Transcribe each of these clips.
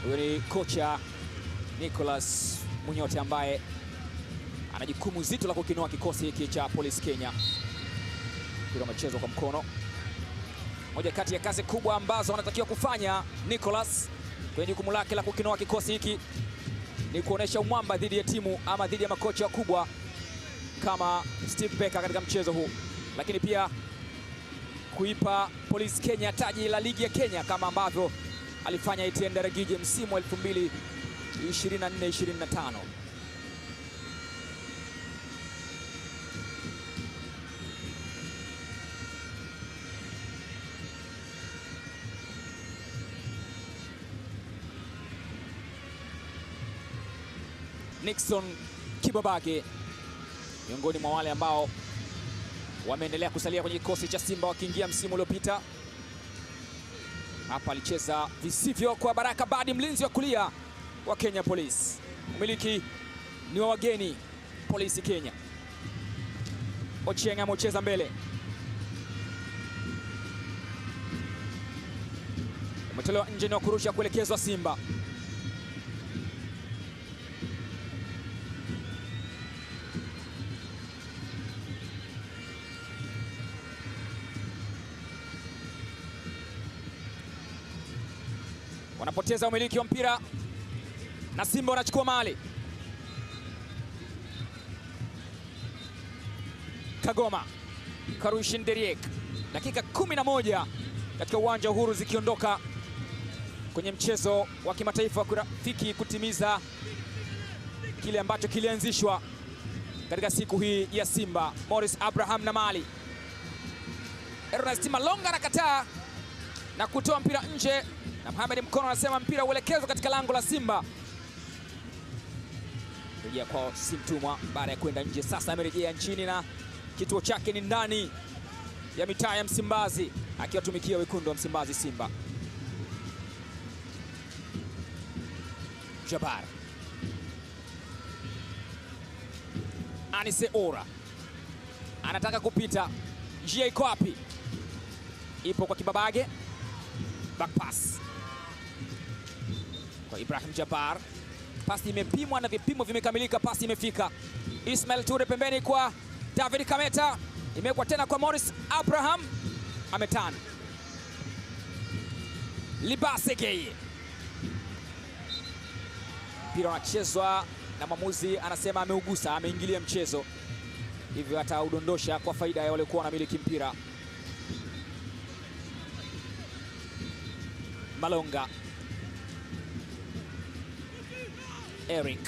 Huyo ni kocha Nicholas Munyote ambaye ana jukumu zito la kukinoa kikosi hiki cha Police Kenya. Mpira umechezwa kwa mkono. Moja kati ya kazi kubwa ambazo anatakiwa kufanya Nicholas kwenye jukumu lake la kukinoa kikosi hiki ni kuonesha umwamba dhidi ya timu ama dhidi ya makocha wakubwa kama Steve Becker katika mchezo huu, lakini pia kuipa Police Kenya taji la ligi ya Kenya kama ambavyo alifanya Etienne Daragije msimu wa 2024-25. Nixon Kibabage miongoni mwa wale ambao wameendelea kusalia kwenye kikosi cha Simba wakiingia msimu uliopita. Hapa alicheza visivyo kwa Baraka Badi, mlinzi wa kulia wa Kenya Police. Umiliki ni wa wageni Police Kenya. Ochieng amecheza mbele. Umetolewa nje na kurusha kuelekezwa Simba. Wanapoteza umiliki wa mpira na Simba wanachukua mali. Kagoma, Karushin Deriek, dakika 11 katika uwanja Uhuru zikiondoka kwenye mchezo wa kimataifa kurafiki kutimiza kile ambacho kilianzishwa katika siku hii ya Simba. Morris Abraham na mali. Ernest Malonga anakataa na kutoa mpira nje, na Mohamed Mkono anasema mpira uelekezwe katika lango la Simba. Rejea kwa Simtumwa baada ya kwenda nje, sasa amerejea nchini na kituo chake ni ndani ya mitaa ya Msimbazi akiwatumikia wekundu wa Msimbazi Simba. Jabar, Anise Ora anataka kupita, njia iko wapi? Ipo kwa Kibabage, back pass kwa Ibrahim Jabar. Pasi imepimwa na vipimo vimekamilika, pasi imefika. Ismail Ture pembeni kwa David Kameta, imewekwa tena kwa Morris Abraham, ametana. Libasege, mpira unachezwa na mwamuzi anasema ameugusa, ameingilia mchezo, hivyo ataudondosha kwa faida ya waliokuwa wanamiliki mpira. Malonga, Eric,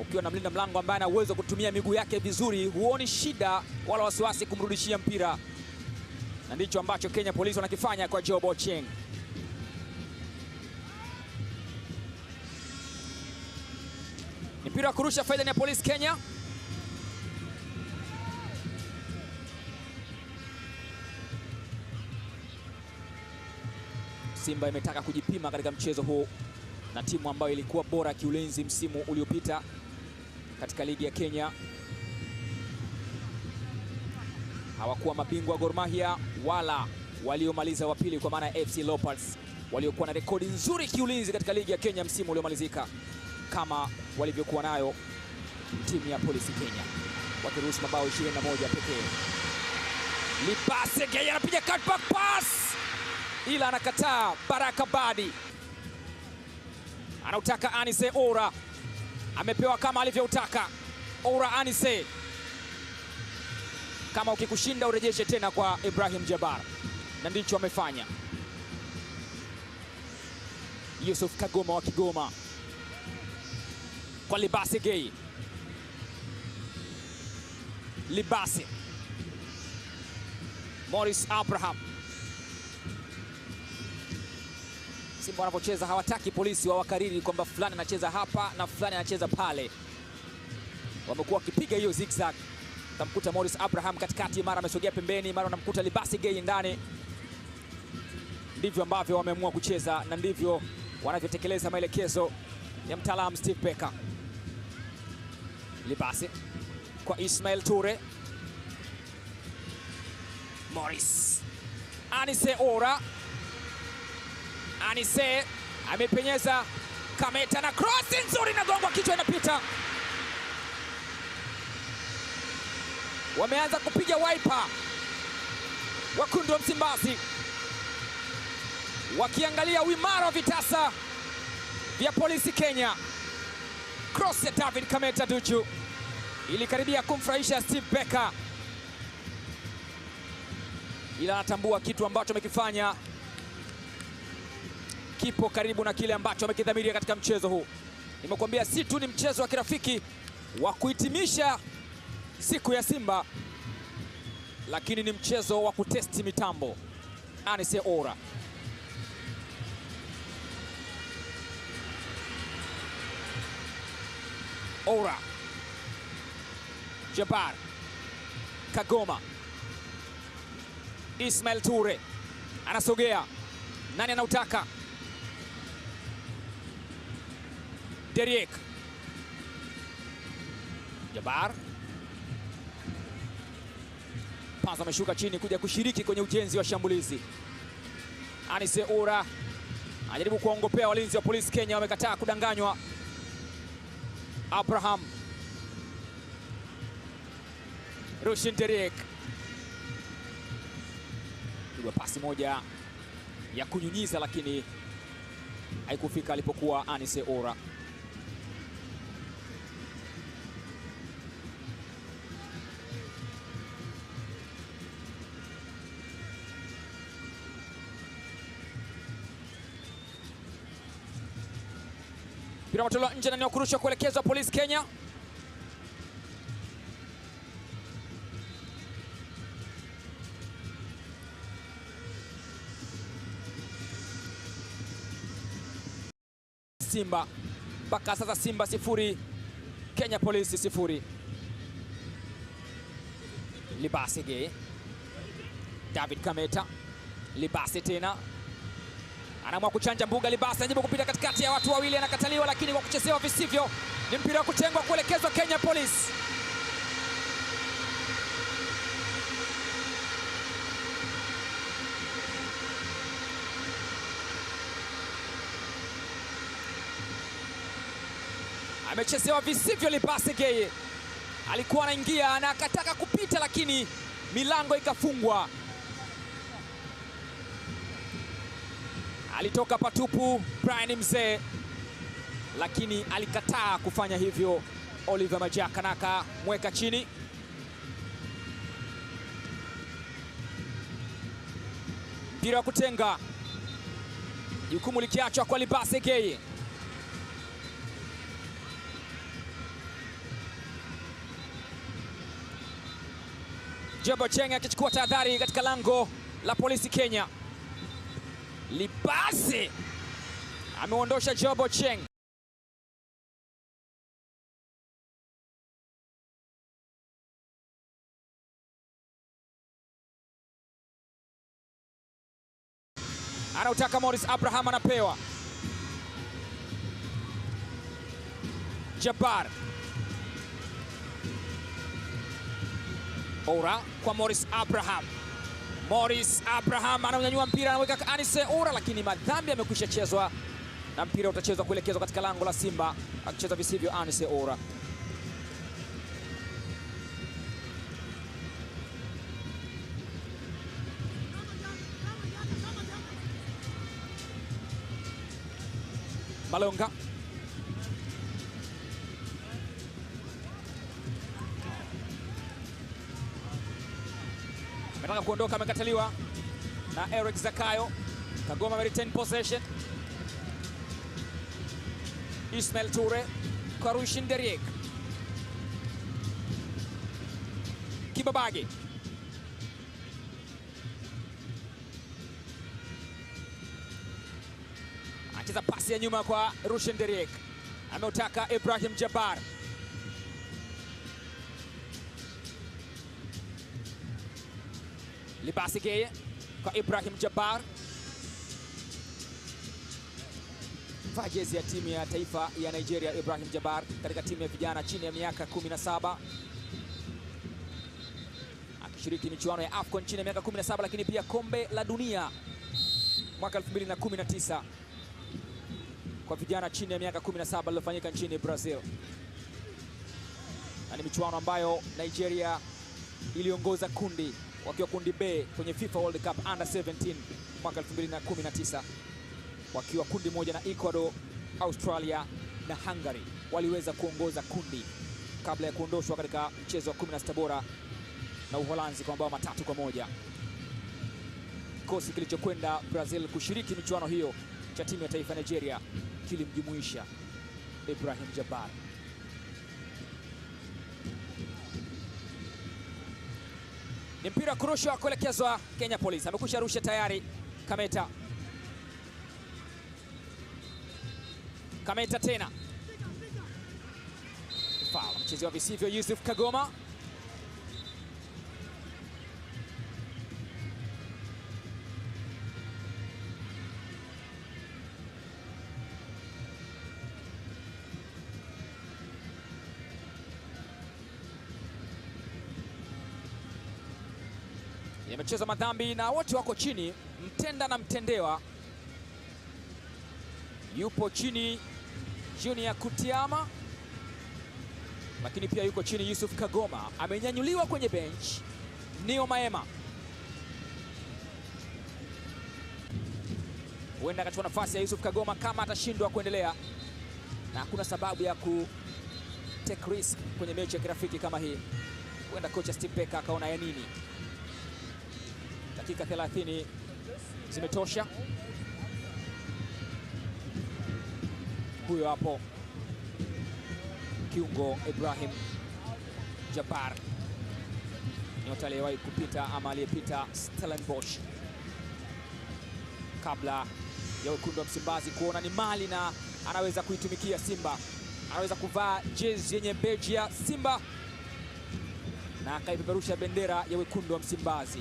ukiwa na mlinda mlango ambaye ana uwezo kutumia miguu yake vizuri, huoni shida wala wasiwasi kumrudishia mpira, na ndicho ambacho Kenya Police wanakifanya kwa Job Ochieng. Ni mpira wa kurusha, faida ni ya Police Kenya. Simba imetaka kujipima katika mchezo huu na timu ambayo ilikuwa bora kiulinzi msimu uliopita katika ligi ya Kenya. Hawakuwa mabingwa Gor Mahia wala waliomaliza wa pili kwa maana ya FC Leopards, waliokuwa na rekodi nzuri kiulinzi katika ligi ya Kenya msimu uliomalizika kama walivyokuwa nayo timu ya Police Kenya, wakiruhusu mabao 21 pekee. Libasege anapiga cutback pass, ila anakataa. Baraka Badi anautaka Anise Ora, amepewa kama alivyoutaka. Ora Anise, kama ukikushinda urejeshe tena kwa Ibrahim Jabar, na ndicho amefanya. Yusuf Kagoma wa Kigoma kwa Libasege. Libase, Morris Abraham. Simba wanapocheza hawataki polisi wawakariri kwamba fulani anacheza hapa na fulani anacheza pale. Wamekuwa wakipiga hiyo zigzag. Tamkuta Morris Abraham katikati, mara amesogea pembeni, mara anamkuta Libasege ndani. Ndivyo ambavyo wameamua kucheza na ndivyo wanavyotekeleza maelekezo ya mtaalamu Steve Becker. Libase kwa Ismail Ture. Morris, Anise Ora, Anise amepenyeza Kameta na cross nzuri na gongo kichwa inapita. Wameanza kupiga wiper wekundu wa Msimbazi, wakiangalia uimara wa vitasa vya Polisi Kenya. Cross ya David Kameta Duchu ilikaribia kumfurahisha Steve Becker, ila anatambua kitu ambacho amekifanya kipo karibu na kile ambacho amekidhamiria katika mchezo huu. Nimekuambia si tu ni mchezo wa kirafiki wa kuhitimisha siku ya Simba, lakini ni mchezo wa kutesti mitambo. Anise Ora, Ora, Jabbar, Kagoma, Ismail Ture anasogea, nani anautaka? Deriek, Jabbar Panzo ameshuka chini kuja kushiriki kwenye ujenzi wa shambulizi. Anise Ora anajaribu kuongopea walinzi wa Polisi Kenya, wamekataa kudanganywa. Abraham, Rushin Deriek, pigwa pasi moja ya kunyunyiza lakini haikufika alipokuwa Anise Ora. Mpira umetolewa nje na ni kurusha kuelekezwa Polisi Kenya. Simba mpaka sasa Simba 0 Kenya Polisi 0. Libase Gay, David Kameta, Libase tena anaamua kuchanja mbuga. Libase anajaribu kupita katikati ya watu wawili, anakataliwa lakini kwa kuchezewa visivyo. Ni mpira wa kutengwa kuelekezwa Kenya Police. Amechezewa visivyo Libase Gay. Alikuwa anaingia na akataka kupita lakini milango ikafungwa. Alitoka patupu Brian Mzee, lakini alikataa kufanya hivyo Oliver Majaka na akamweka chini. Mpira wa kutenga, jukumu likiachwa kwa Libase Gay. Jobo Cheng akichukua tahadhari katika lango la Polisi Kenya. Libase ameondosha Jobo Cheng. Anautaka Morris Abraham, anapewa Jabbar. Ora kwa Morris Abraham. Morris Abraham anaunyanyua mpira, anaweka Anise Ora, lakini madhambi yamekwisha chezwa na mpira utachezwa kuelekezwa katika lango la Simba, akicheza visivyo Anise Ora. Malonga ametaka kuondoka, amekataliwa na Eric Zakayo. Kagoma retain possession. Ismail Ture kwa Rushin Deriek. Kibabage acheza pasi ya nyuma kwa Rushin Deriek, ameutaka Ibrahim Jabbar. Libase Gay kwa Ibrahim Jabbar, vaa jezi ya timu ya taifa ya Nigeria. Ibrahim Jabbar katika timu ya vijana chini ya miaka 17 akishiriki michuano ya AFCON chini ya miaka 17, lakini pia kombe la dunia mwaka 2019 kwa vijana chini ya miaka 17 iliyofanyika nchini Brazil. Na ni michuano ambayo Nigeria iliongoza kundi wakiwa kundi B kwenye FIFA World Cup Under 17 mwaka 2019, wakiwa kundi moja na Ecuador, Australia na Hungary. Waliweza kuongoza kundi kabla ya kuondoshwa katika mchezo wa 16 bora na Uholanzi kwa mabao 3-1. Kikosi kilichokwenda Brazil kushiriki michuano hiyo cha timu ya taifa Nigeria kilimjumuisha Ibrahim Jabbar. Ni mpira kurushwa kuelekezwa Kenya Police. Amekusha rusha tayari Kameta. Kameta tena. Foul. Mchezewa visivyo Yusuf Kagoma. Yamecheza madhambi na wote wako chini, mtenda na mtendewa. Yupo chini Junior Kutiama, lakini pia yuko chini Yusuf Kagoma. Amenyanyuliwa kwenye bench Neo Maema. Huenda akachukua nafasi ya Yusuf Kagoma kama atashindwa kuendelea, na hakuna sababu ya ku take risk kwenye mechi ya kirafiki kama hii. Huenda kocha Steve Becker akaona ya nini. Dakika 30 zimetosha. Huyo hapo kiungo Ibrahim Jabbar, nyota aliyewahi kupita ama aliyepita Stellenbosch kabla ya wekundu wa Msimbazi kuona ni mali na anaweza kuitumikia Simba. Anaweza kuvaa jezi yenye beji ya Simba na akaipeperusha bendera ya wekundu wa Msimbazi.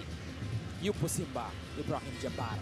Yupo Simba Ibrahim Jabbar.